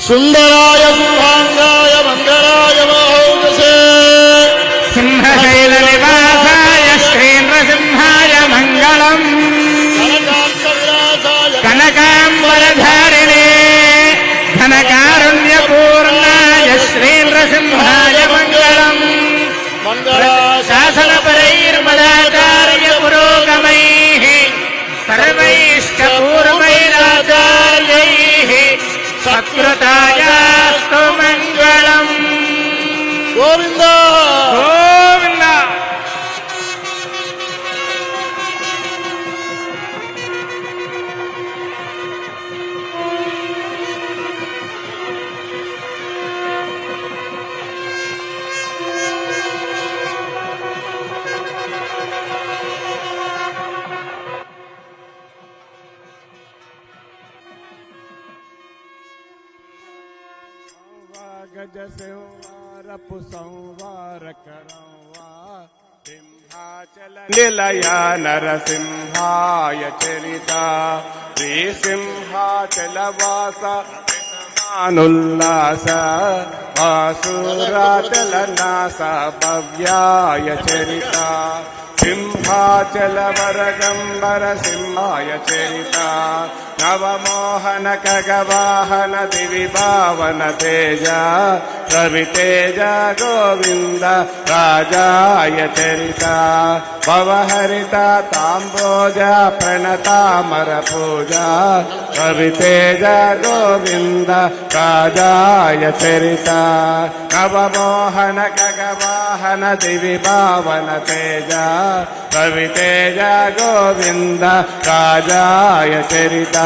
సుందరాయ శుభాంగాయ మంగళాయ మహోదశే సింహశైల నివాసాయ శ్రీనృసింహాయ మంగళం కనకాంబరధారిణే ఘనకారుణ్యపూర్ణాయ శ్రీనృసింహాయ మంగళం శాసనపరైర్మదాచార్య పురోగమైః సర్వైష్టపూర్వైరాచార్యైః సత్కృతాయాస్తు మంగళం. గోవింద గోవింద. గజ సంవారపు సంవార కరవా సింహాచల నిలయ నరసింహాయ చరిత శ్రీ సింహాచల వాస మానుల్లాస వాసురాచల నాస భవ్యాయ చరిత సింహాచల వరగంబర సింహాయ చరిత నవమోహన ఖగవాహన దివి భావన తేజ రవితేజ గోవింద రాజాయ చరిత భవహరిత తాంబోజ ప్రణతామర పూజ రవితేజ గోవింద రాజాయ చరిత నవమోహన ఖగవాహన దివి భావన తేజ రవితేజ గోవింద రాజాయ చరిత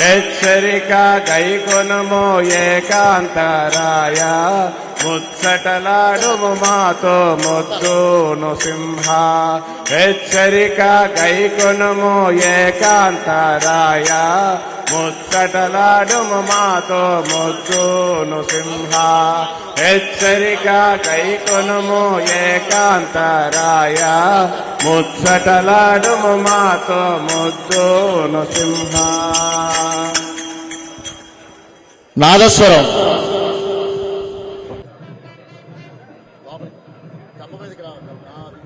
హెచ్చరిక గైకొనుము ఏకాంతరాయ ముచ్చటలాడుము మాతో ముద్దును సింహ హెచ్చరిక గైకొనుము ఏకాంతరాయ ముచ్చటలాడుము మాతో ముద్దును సింహ హెచ్చరిక గైకొనుము ఏకాంతరాయ ముచ్చటలాడుము మాతో ముద్దును సింహ. నాదస్వరం కప్ప మీదకి రావాలి.